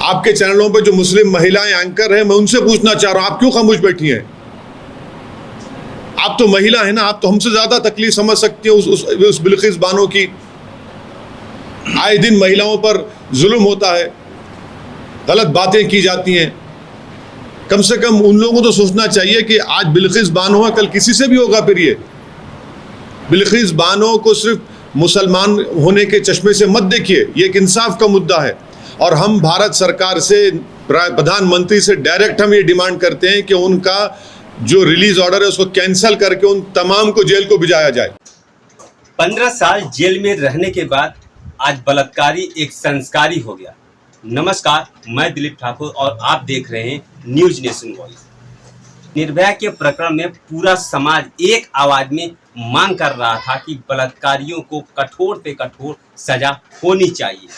आपके चैनलों पे जो मुस्लिम महिलाएं एंकर हैं, मैं उनसे पूछना चाह रहा हूं, आप क्यों खामोश बैठी हैं? आप तो महिला है ना, आप तो हमसे ज्यादा तकलीफ समझ सकती हैं उस बिल्किस बानो की। आए दिन महिलाओं पर जुल्म होता है, गलत बातें की जाती हैं। कम से कम उन लोगों को तो सोचना चाहिए कि आज बिल्किस बानो है, कल किसी से भी होगा। फिर ये बिल्किस बानो को सिर्फ मुसलमान होने के चश्मे से मत देखिए, ये एक इंसाफ का मुद्दा है। और हम भारत सरकार से, प्रधानमंत्री से डायरेक्ट हम ये डिमांड करते हैं कि उनका जो रिलीज ऑर्डर है उसको कैंसिल करके उन तमाम को जेल को भिजाया जाए। 15 साल जेल में रहने के बाद आज बलात्कारी एक संस्कारी हो गया। नमस्कार, मैं दिलीप ठाकुर और आप देख रहे हैं न्यूज नेशन वॉइस। निर्भया के प्रकरण में पूरा समाज एक आवाज में मांग कर रहा था कि बलात्कारियों को कठोर से कठोर सजा होनी चाहिए।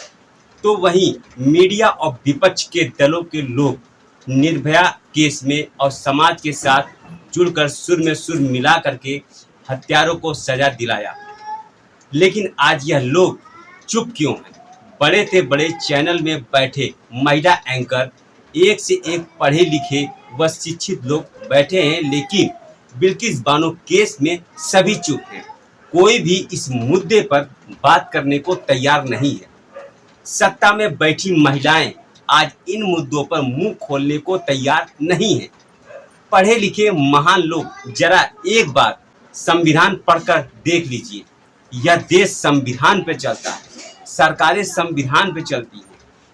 तो वहीं मीडिया और विपक्ष के दलों के लोग निर्भया केस में और समाज के साथ जुड़कर सुर में सुर मिला करके हत्यारों को सजा दिलाया। लेकिन आज यह लोग चुप क्यों हैं? बड़े से बड़े चैनल में बैठे महिला एंकर, एक से एक पढ़े लिखे व शिक्षित लोग बैठे हैं, लेकिन बिल्किस बानो केस में सभी चुप हैं। कोई भी इस मुद्दे पर बात करने को तैयार नहीं है। सत्ता में बैठी महिलाएं आज इन मुद्दों पर मुंह खोलने को तैयार नहीं है। पढ़े लिखे महान लोग जरा एक बार संविधान पढ़कर देख लीजिए। यह देश संविधान पे चलता है, सरकारें संविधान पे चलती है,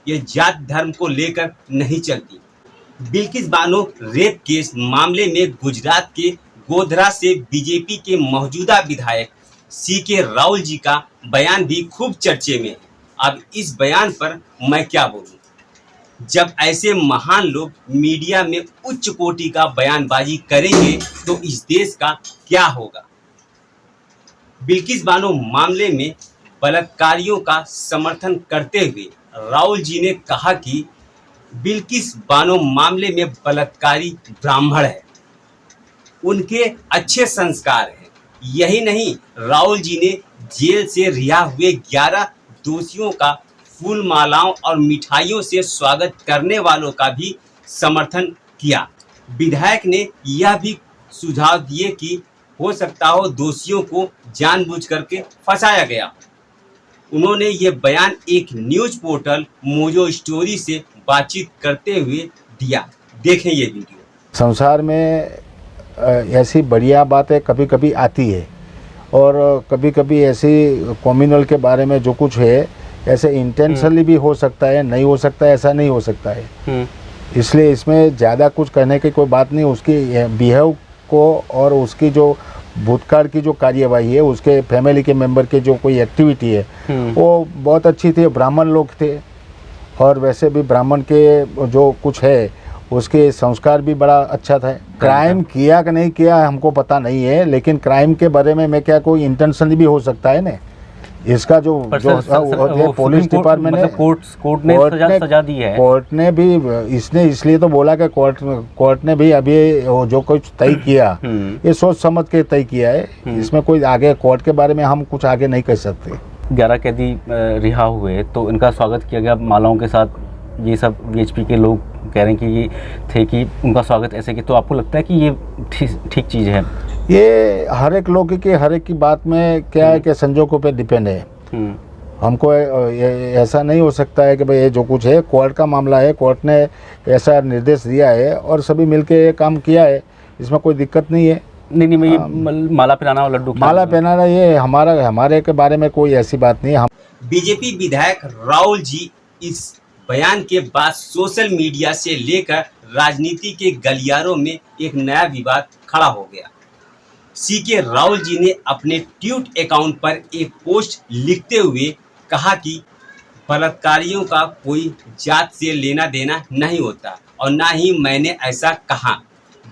यह जात धर्म को लेकर नहीं चलती। बिल्किस बानो रेप केस मामले में गुजरात के गोधरा से बीजेपी के मौजूदा विधायक सीके राहुल जी का बयान भी खूब चर्चे में है। अब इस बयान पर मैं क्या बोलूं? जब ऐसे महान लोग मीडिया में उच्च कोटि का बयानबाजी करेंगे तो इस देश का क्या होगा? बिल्किस बानो मामले में बलात्कारियों का समर्थन करते हुए राहुल जी ने कहा कि बिल्किस बानो मामले में बलात्कारी ब्राह्मण है, उनके अच्छे संस्कार हैं। यही नहीं, राहुल जी ने जेल से रिहा हुए 11 दोषियों का फूल मालाओं और मिठाइयों से स्वागत करने वालों का भी समर्थन किया। विधायक ने यह भी सुझाव दिए कि हो सकता हो दोषियों को जानबूझ करके फंसाया गया। उन्होंने ये बयान एक न्यूज पोर्टल मोजो स्टोरी से बातचीत करते हुए दिया। देखें ये वीडियो। संसार में ऐसी बढ़िया बातें कभी कभी आती है और कभी कभी ऐसी कम्युनल के बारे में जो कुछ है ऐसे इंटेंशनली भी हो सकता है, नहीं हो सकता है, ऐसा नहीं हो सकता है। इसलिए इसमें ज़्यादा कुछ कहने की कोई बात नहीं। उसकी बिहेव को और उसकी जो भूतकाल की जो कार्यवाही है, उसके फैमिली के मेंबर के जो कोई एक्टिविटी है वो बहुत अच्छी थी। ब्राह्मण लोग थे और वैसे भी ब्राह्मण के जो कुछ है उसके संस्कार भी बड़ा अच्छा था। क्राइम किया कि नहीं किया हमको पता नहीं है, लेकिन क्राइम के बारे में मैं क्या कोई इंटेंशनली भी हो सकता है ना। इसका जो पुलिस डिपार्टमेंट ने कोर्ट ने सजा दी है। कोर्ट ने भी इसने इसलिए तो बोला कि कोर्ट ने भी अभी जो कुछ तय किया ये सोच समझ के तय किया है। इसमें कोई आगे कोर्ट के बारे में हम कुछ आगे नहीं कह सकते। 11 कैदी रिहा हुए तो इनका स्वागत किया गया मालाओं के साथ। ये सब वीएचपी के लोग कह रहे हैं कि ये थे कि उनका स्वागत ऐसे कि, तो आपको लगता है कि ये ठीक चीज़ है? ये हर एक लोग की हर एक की बात में क्या है कि संजोगों पे डिपेंड है। हमको ऐसा नहीं हो सकता है कि भाई ये जो कुछ है कोर्ट का मामला है, कोर्ट ने ऐसा निर्देश दिया है और सभी मिलके ये काम किया है, इसमें कोई दिक्कत नहीं है। नहीं मैं ये माला पहनाना और लड्डू माला पहनाना ये हमारे के बारे में कोई ऐसी बात नहीं है। बीजेपी विधायक राहुल जी इस बयान के बाद सोशल मीडिया से लेकर राजनीति के गलियारों में एक नया विवाद खड़ा हो गया। सीके राहुल जी ने अपने ट्वीट अकाउंट पर एक पोस्ट लिखते हुए कहा कि बलात्कारियों का कोई जात से लेना देना नहीं होता और ना ही मैंने ऐसा कहा।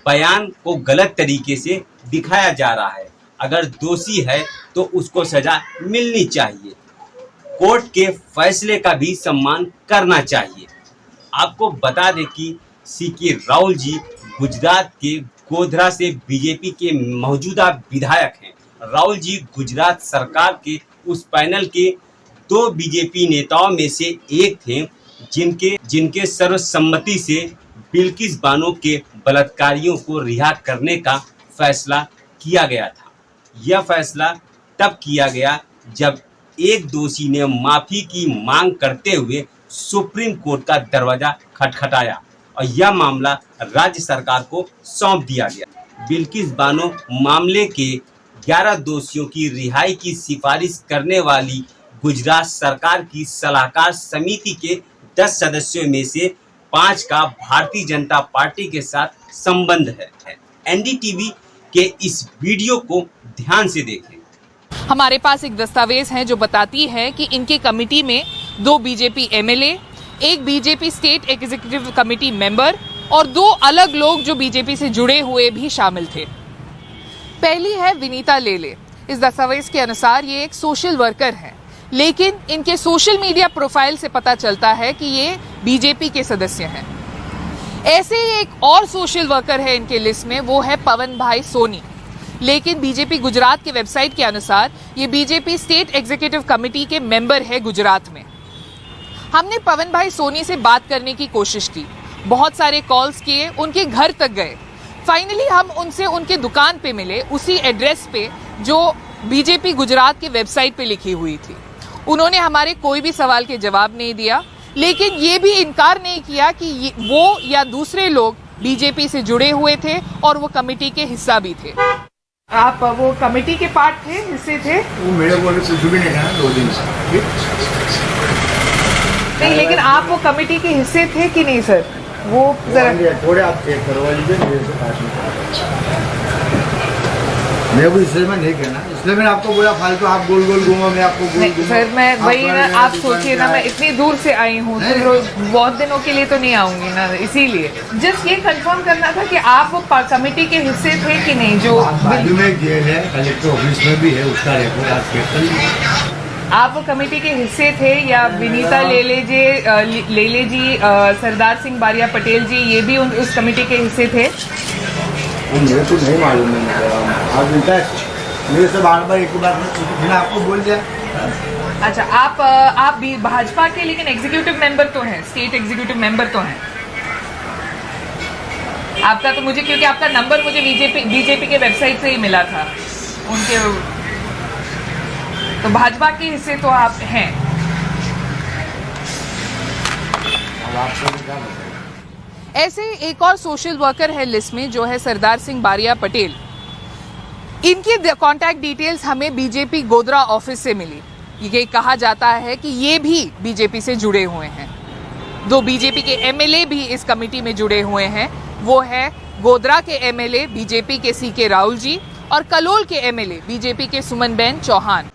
बयान को गलत तरीके से दिखाया जा रहा है। अगर दोषी है तो उसको सजा मिलनी चाहिए। कोर्ट के फैसले का भी सम्मान करना चाहिए। आपको बता दें कि सीके राहुल जी गुजरात के गोधरा से बीजेपी के मौजूदा विधायक हैं। राहुल जी गुजरात सरकार के उस पैनल के 2 बीजेपी नेताओं में से एक थे जिनके सर्वसम्मति से बिल्किस बानो के बलात्कारियों को रिहा करने का फैसला किया गया था। यह फैसला तब किया गया जब एक दोषी ने माफी की मांग करते हुए सुप्रीम कोर्ट का दरवाजा खटखटाया और यह मामला राज्य सरकार को सौंप दिया गया। बिल्किस बानो मामले के 11 दोषियों की रिहाई की सिफारिश करने वाली गुजरात सरकार की सलाहकार समिति के 10 सदस्यों में से 5 का भारतीय जनता पार्टी के साथ संबंध है। एनडीटीवी के इस वीडियो को ध्यान से देखें। हमारे पास एक दस्तावेज है जो बताती है कि इनके कमेटी में 2 बीजेपी एमएलए, एक BJP state executive committee member और 2 अलग लोग जो बीजेपी से जुड़े हुए भी शामिल थे। पहली है विनीता लेले। इस दस्तावेज के अनुसार ये एक सोशल वर्कर है, लेकिन इनके सोशल मीडिया प्रोफाइल से पता चलता है कि ये बीजेपी के सदस्य हैं। ऐसे ही एक और सोशल वर्कर है इनके लिस्ट में, वो है पवन भाई सोनी, लेकिन बीजेपी गुजरात के वेबसाइट के अनुसार ये बीजेपी स्टेट एग्जीक्यूटिव कमेटी के मेंबर है गुजरात में। हमने पवन भाई सोनी से बात करने की कोशिश की, बहुत सारे कॉल्स किए, उनके घर तक गए। फाइनली हम उनसे उनके दुकान पे मिले, उसी एड्रेस पे जो बीजेपी गुजरात के वेबसाइट पे लिखी हुई थी। उन्होंने हमारे कोई भी सवाल के जवाब नहीं दिया, लेकिन ये भी इनकार नहीं किया कि वो या दूसरे लोग बीजेपी से जुड़े हुए थे और वो कमेटी के हिस्सा भी थे। आप वो कमेटी के पार्ट थे, हिस्से थे? वो मेरे बोलने से भी नहीं है 2 दिन से। नहीं, लेकिन आप वो कमेटी के हिस्से थे कि नहीं सर? वो जरा थोड़े आप चेक करवा लीजिए मेरे से पास में। मैं भी इसलिए मैं नहीं कहना, इसलिए मैंने आपको बोला फालतू आप गोल गोल घूमो, मैं आपको गोल घूमो। सर मैं वही ना, आप सोचिए ना, मैं इतनी दूर से आई हूँ तो बहुत दिनों के लिए तो नहीं आऊंगी ना, इसीलिए जस्ट ये कंफर्म करना था कि आप वो कमेटी के हिस्से थे कि नहीं। जो बाजू में जेल है, कलेक्टर ऑफिस में भी है, उसका रिकॉर्ड आप चेक कर लीजिए। आप वो कमेटी के हिस्से थे या विनीता लेले जी, सरदार सिंह बारिया पटेल जी, ये भी उस कमेटी के हिस्से थे? मुझे तो नहीं मालूम है, आप मेरे से बार एक बार मैंने आपको बोल दिया। अच्छा, आप भी भाजपा के लेकिन एग्जीक्यूटिव मेंबर तो हैं, स्टेट एग्जीक्यूटिव मेंबर तो हैं आपका। तो मुझे, क्योंकि आपका नंबर मुझे बीजेपी के वेबसाइट से ही मिला था उनके, तो भाजपा के हिस्से तो आप हैं। अब आपको क्या बताएं? ऐसे एक और सोशल वर्कर है लिस्ट में जो है सरदार सिंह बारिया पटेल। इनकी कांटेक्ट डिटेल्स हमें बीजेपी गोधरा ऑफिस से मिली। ये कहा जाता है कि ये भी बीजेपी से जुड़े हुए हैं। 2 बीजेपी के एमएलए भी इस कमेटी में जुड़े हुए हैं। वो है गोधरा के एमएलए बीजेपी के सीके राहुल जी और कलोल के एमएलए बीजेपी के सुमनबेन चौहान।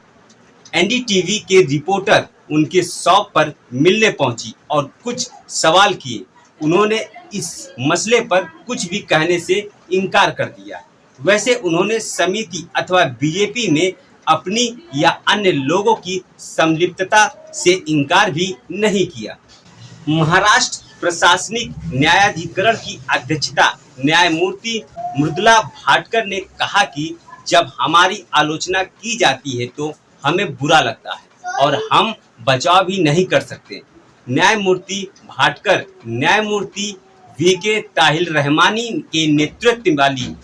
एनडीटीवी के रिपोर्टर उनके शॉप पर मिलने पहुंची और कुछ सवाल किए। उन्होंने इस मसले पर कुछ भी कहने से इनकार कर दिया। वैसे उन्होंने समिति अथवा बीजेपी में अपनी या अन्य लोगों की संलिप्तता से इनकार भी नहीं किया। महाराष्ट्र प्रशासनिक न्यायाधिकरण की अध्यक्षता न्यायमूर्ति मृदुला भाटकर ने कहा कि जब हमारी आलोचना की जाती है तो हमें बुरा लगता है और हम बचाव भी नहीं कर सकते। न्यायमूर्ति भाटकर न्यायमूर्ति वीके ताहिल रहमानी के नेतृत्व वाली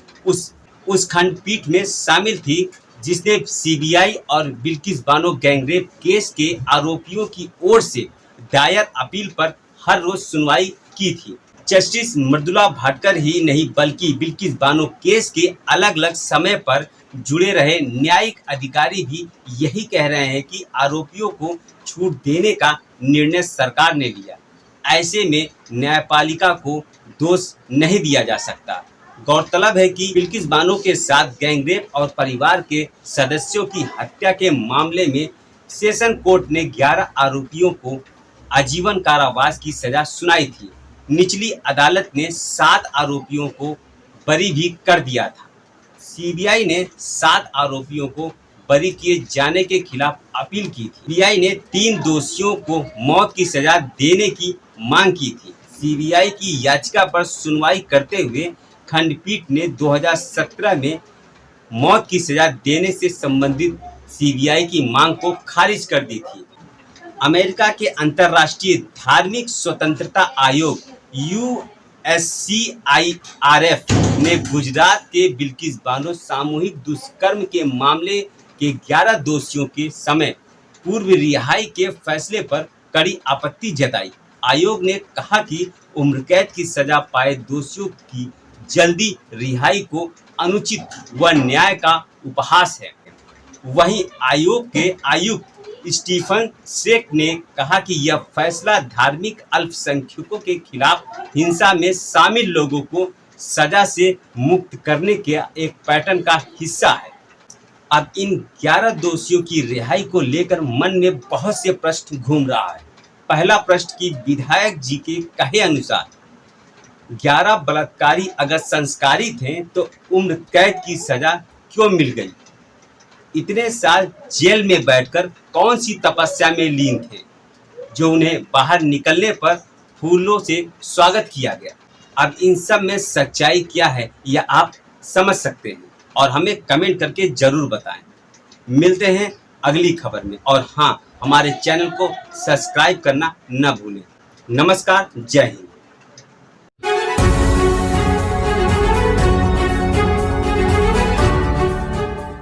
उस खंडपीठ में शामिल थी जिसने सीबीआई और बिल्किस बानो गैंगरेप केस के आरोपियों की ओर से दायर अपील पर हर रोज सुनवाई की थी। जस्टिस मृदुला भाटकर ही नहीं बल्कि बिल्किस बानो केस के अलग अलग समय पर जुड़े रहे न्यायिक अधिकारी भी यही कह रहे हैं कि आरोपियों को छूट देने का निर्णय सरकार ने लिया। ऐसे में न्यायपालिका को दोष नहीं दिया जा सकता। गौरतलब है कि बिल्किस बानो के साथ गैंगरेप और परिवार के सदस्यों की हत्या के मामले में सेशन कोर्ट ने 11 आरोपियों को आजीवन कारावास की सजा सुनाई थी। निचली अदालत ने 7 आरोपियों को बरी भी कर दिया था। सीबीआई ने 7 आरोपियों को बरी किए जाने के खिलाफ अपील की थी। सीबीआई ने 3 दोषियों को मौत की सजा देने की मांग की थी। सीबीआई की याचिका पर सुनवाई करते हुए खंडपीठ ने 2017 में मौत की सजा देने से संबंधित सीबीआई की मांग को खारिज कर दी थी। अमेरिका के अंतर्राष्ट्रीय धार्मिक स्वतंत्रता आयोग USCIRF ने गुजरात के बिल्किस बानो सामूहिक दुष्कर्म के मामले के 11 दोषियों के समय पूर्व रिहाई के फैसले पर कड़ी आपत्ति जताई। आयोग ने कहा कि उम्र कैद की सजा पाए दोषियों की जल्दी रिहाई को अनुचित व न्याय का उपहास है। वहीं आयोग के आयुक्त स्टीफन शेक ने कहा कि यह फैसला धार्मिक अल्पसंख्यकों के खिलाफ हिंसा में शामिल लोगों को सजा से मुक्त करने के एक पैटर्न का हिस्सा है। अब इन 11 दोषियों की रिहाई को लेकर मन में बहुत से प्रश्न घूम रहा है। पहला प्रश्न कि विधायक जी के कहे अनुसार 11 बलात्कारी अगर संस्कारित हैं तो उम्र कैद की सजा क्यों मिल गई? इतने साल जेल में बैठकर कौन सी तपस्या में लीन थे जो उन्हें बाहर निकलने पर फूलों से स्वागत किया गया? अब इन सब में सच्चाई क्या है यह आप समझ सकते हैं और हमें कमेंट करके जरूर बताएं। मिलते हैं अगली खबर में और हाँ, हमारे चैनल को सब्सक्राइब करना न भूलें। नमस्कार, जय हिंद।